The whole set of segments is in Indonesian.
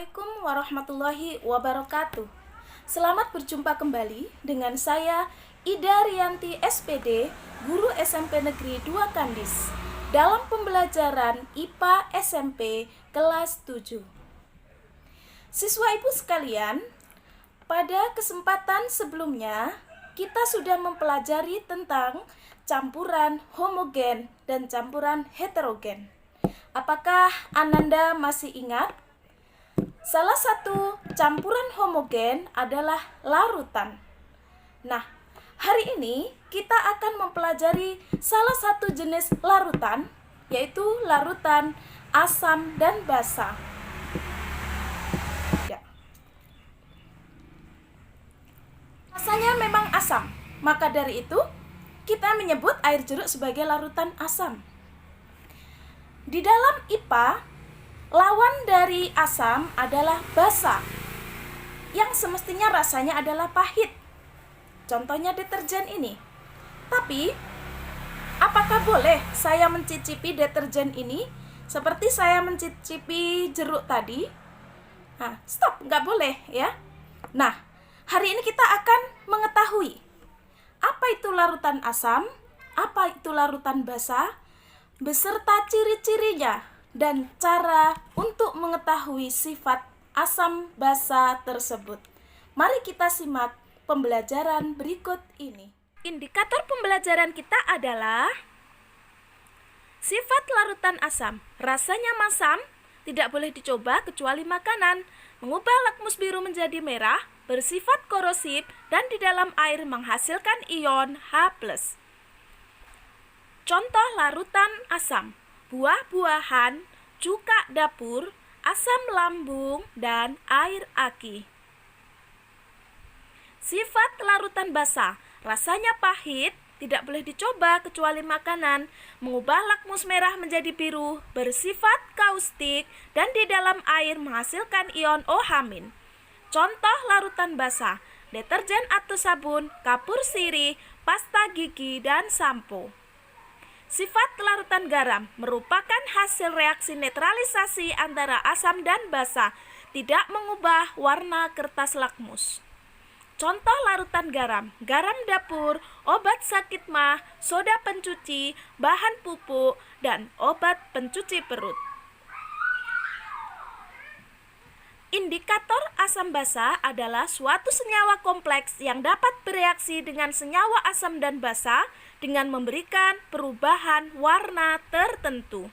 Assalamualaikum warahmatullahi wabarakatuh. Selamat berjumpa kembali dengan saya Ida Rianti SPD, Guru SMP Negeri 2 Kandis, dalam pembelajaran IPA SMP kelas 7. Siswa ibu sekalian, pada kesempatan sebelumnya kita sudah mempelajari tentang campuran homogen dan campuran heterogen. Apakah Ananda masih ingat? Salah satu campuran homogen adalah larutan. Nah, hari ini kita akan mempelajari salah satu jenis larutan, yaitu larutan asam dan basa. Rasanya memang asam, maka dari itu kita menyebut air jeruk sebagai larutan asam. Di dalam IPA, lawan dari asam adalah basa, yang semestinya rasanya adalah pahit. Contohnya deterjen ini. Tapi, apakah boleh saya mencicipi deterjen ini seperti saya mencicipi jeruk tadi? Nah, stop, nggak boleh ya. Nah, hari ini kita akan mengetahui apa itu larutan asam, apa itu larutan basa, beserta ciri-cirinya dan cara untuk mengetahui sifat asam basa tersebut. Mari kita simak pembelajaran berikut ini. Indikator pembelajaran kita adalah sifat larutan asam. Rasanya masam, tidak boleh dicoba kecuali makanan, mengubah lakmus biru menjadi merah, bersifat korosif, dan di dalam air menghasilkan ion H+. Contoh larutan asam: buah-buahan, cuka dapur, asam lambung, dan air aki. Sifat larutan basa: rasanya pahit, tidak boleh dicoba kecuali makanan, mengubah lakmus merah menjadi biru, bersifat kaustik, dan di dalam air menghasilkan ion OH-. Contoh larutan basa: deterjen atau sabun, kapur sirih, pasta gigi, dan sampo. Sifat larutan garam merupakan hasil reaksi netralisasi antara asam dan basa, tidak mengubah warna kertas lakmus. Contoh larutan garam: garam dapur, obat sakit mah, soda pencuci, bahan pupuk, dan obat pencuci perut. Indikator asam basa adalah suatu senyawa kompleks yang dapat bereaksi dengan senyawa asam dan basa dengan memberikan perubahan warna tertentu.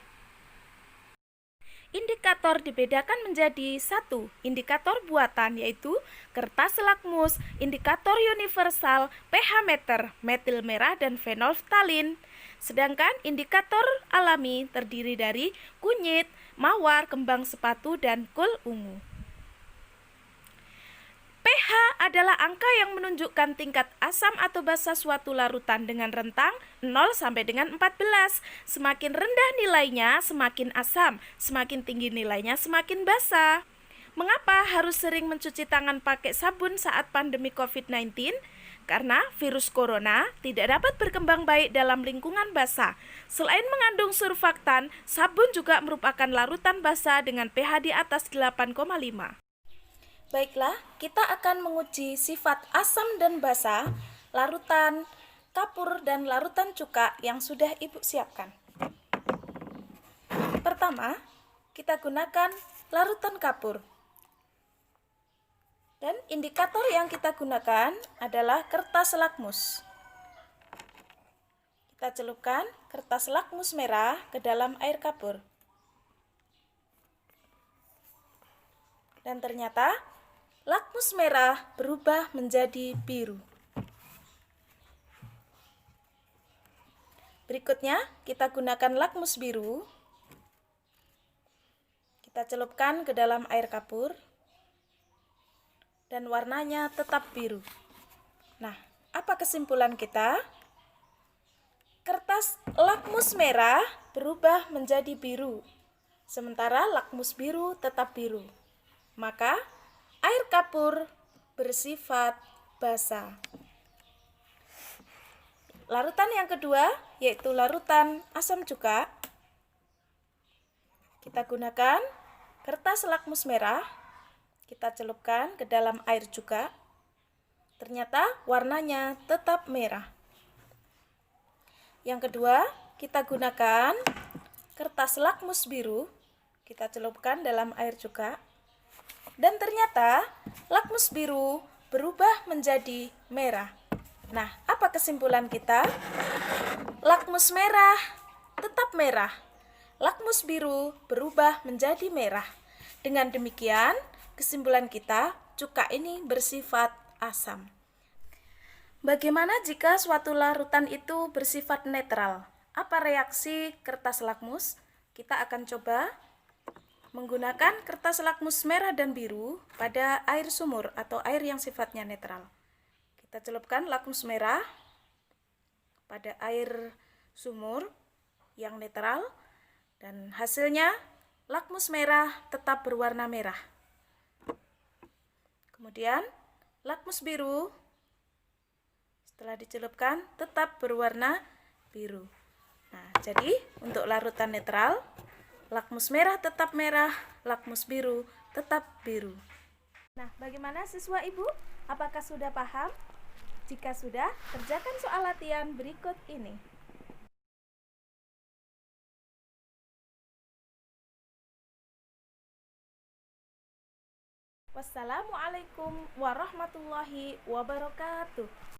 Indikator dibedakan menjadi 1. Indikator buatan, yaitu kertas lakmus, indikator universal, pH meter, metil merah, dan fenolftalin. Sedangkan indikator alami terdiri dari kunyit, mawar, kembang sepatu, dan kul ungu. pH adalah angka yang menunjukkan tingkat asam atau basa suatu larutan dengan rentang 0 sampai dengan 14. Semakin rendah nilainya, semakin asam. Semakin tinggi nilainya, semakin basa. Mengapa harus sering mencuci tangan pakai sabun saat pandemi COVID-19? Karena virus corona tidak dapat berkembang baik dalam lingkungan basah. Selain mengandung surfaktan, sabun juga merupakan larutan basah dengan pH di atas 8,5. Baiklah, kita akan menguji sifat asam dan basa, larutan kapur dan larutan cuka yang sudah Ibu siapkan. Pertama, kita gunakan larutan kapur. Dan indikator yang kita gunakan adalah kertas lakmus. Kita celupkan kertas lakmus merah ke dalam air kapur. Dan ternyata lakmus merah berubah menjadi biru. Berikutnya, kita gunakan lakmus biru. Kita celupkan ke dalam air kapur. Dan warnanya tetap biru. Nah, apa kesimpulan kita? Kertas lakmus merah berubah menjadi biru, sementara lakmus biru tetap biru. Maka, air kapur bersifat basa. Larutan yang kedua yaitu larutan asam cuka. Kita gunakan kertas lakmus merah kita celupkan ke dalam air juga. Ternyata warnanya tetap merah. Yang kedua, kita gunakan kertas lakmus biru. Kita celupkan dalam air juga. Dan ternyata lakmus biru berubah menjadi merah. Nah, apa kesimpulan kita? Lakmus merah tetap merah. Lakmus biru berubah menjadi merah. Dengan demikian, kesimpulan kita, cuka ini bersifat asam. Bagaimana jika suatu larutan itu bersifat netral? Apa reaksi kertas lakmus? Kita akan coba menggunakan kertas lakmus merah dan biru pada air sumur atau air yang sifatnya netral. Kita celupkan lakmus merah pada air sumur yang netral dan hasilnya lakmus merah tetap berwarna merah. Kemudian lakmus biru setelah dicelupkan tetap berwarna biru. Nah, jadi untuk larutan netral, lakmus merah tetap merah, lakmus biru tetap biru. Nah, bagaimana siswa Ibu? Apakah sudah paham? Jika sudah, kerjakan soal latihan berikut ini. Wassalamualaikum warahmatullahi wabarakatuh.